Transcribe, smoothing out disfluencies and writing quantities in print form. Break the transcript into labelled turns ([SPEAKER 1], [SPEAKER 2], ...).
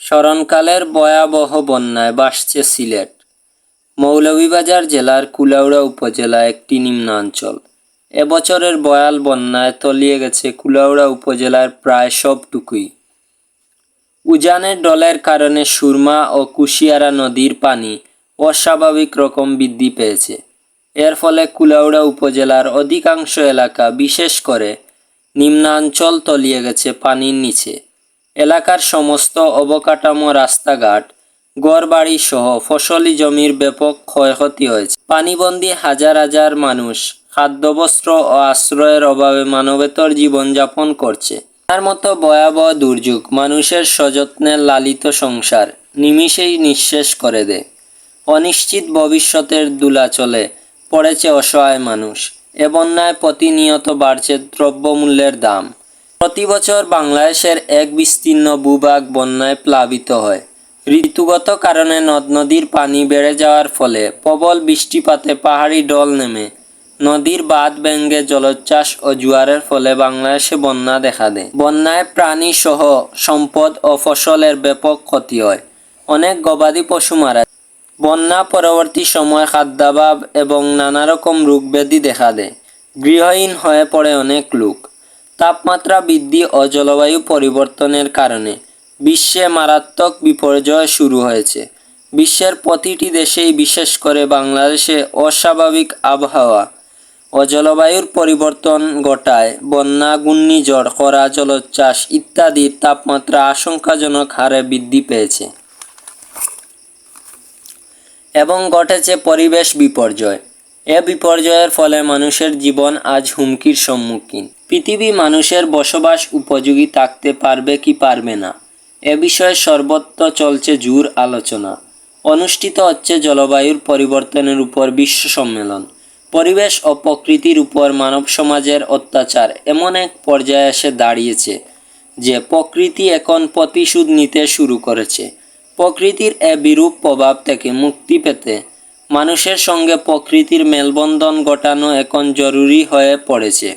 [SPEAKER 1] স্মরণকালের ভয়াবহ বন্যায় ভাসছে সিলেট। মৌলভীবাজার জেলার কুলাউড়া উপজেলা একটি নিম্নাঞ্চল। এবছরের ভয়াল বন্যায় তলিয়ে গেছে কুলাউড়া উপজেলার প্রায় সবটুকুই। উজানের ঢলের কারণে সুরমা ও কুশিয়ারা নদীর পানি অস্বাভাবিক রকম বৃদ্ধি পেয়েছে। এর ফলে কুলাউড়া উপজেলার অধিকাংশ এলাকা, বিশেষ করে নিম্নাঞ্চল, তলিয়ে গেছে পানির নিচে। এলাকার সমস্ত অবকাঠামো, রাস্তাঘাট, ঘরবাড়ি সহ ফসলি জমির ব্যাপক ক্ষয়ক্ষতি হয়েছে। পানিবন্দী হাজার হাজার মানুষ খাদ্যবস্ত্র ও আশ্রয়ের অভাবে মানবেতর জীবনযাপন করছে। তার মতো ভয়াবহ দুর্যোগ মানুষের সযত্নের লালিত সংসার নিমিষেই নিঃশেষ করে দেয়। অনিশ্চিত ভবিষ্যতের দোলাচলে পড়েছে অসহায় মানুষ। এ বন্যায় প্রতিনিয়ত বাড়ছে দ্রব্যমূল্যের দাম। প্রতি বছর বাংলাদেশের এক বিস্তীর্ণ ভূভাগ বন্যায় প্লাবিত হয়। ঋতুগত কারণে নদ নদীর পানি বেড়ে যাওয়ার ফলে প্রবল বৃষ্টিপাতে পাহাড়ি ঢল নেমে নদীর বাঁধ ভেঙে জলোচ্ছ্বাস ও জোয়ারের ফলে বাংলাদেশে বন্যা দেখা দেয়। বন্যায় প্রাণী সহ সম্পদ ও ফসলের ব্যাপক ক্ষতি হয়। অনেক গবাদি পশু মারা যায়। বন্যা পরবর্তী সময় খাদ্যাভাব এবং নানা রকম রোগ ব্যাধি দেখা দেয়। গৃহহীন হয়ে পড়ে অনেক লোক। তাপমাত্রা বৃদ্ধি ও জলবায়ু পরিবর্তনের কারণে বিশ্বে মারাত্মক বিপর্যয় শুরু হয়েছে। বিশ্বের প্রতিটি দেশেই, বিশেষ করে বাংলাদেশে অস্বাভাবিক আবহাওয়া ও জলবায়ুর পরিবর্তন ঘটায় বন্যা, ঘূর্ণিঝড়, খরা, জলোচ্ছ্বাস ইত্যাদির তাপমাত্রা আশঙ্কাজনক হারে বৃদ্ধি পেয়েছে এবং ঘটেছে পরিবেশ বিপর্যয়। এ বিপর্যয়ের ফলে মানুষের জীবন আজ হুমকির সম্মুখীন। পৃথিবী মানুষের বসবাস উপযোগী থাকতে পারবে কি পারবে না, এ বিষয়ে সর্বত্র চলছে জোর আলোচনা। অনুষ্ঠিত হচ্ছে জলবায়ুর পরিবর্তনের উপর বিশ্ব সম্মেলন। পরিবেশ ও প্রকৃতির উপর মানব সমাজের অত্যাচার এমন এক পর্যায়ে এসে দাঁড়িয়েছে যে প্রকৃতি এখন প্রতিশোধ নিতে শুরু করেছে। প্রকৃতির এ বিরূপ প্রভাব থেকে মুক্তি পেতে মানুষের সঙ্গে প্রকৃতির মেলবন্ধন ঘটানো এখন জরুরি হয়ে পড়েছে।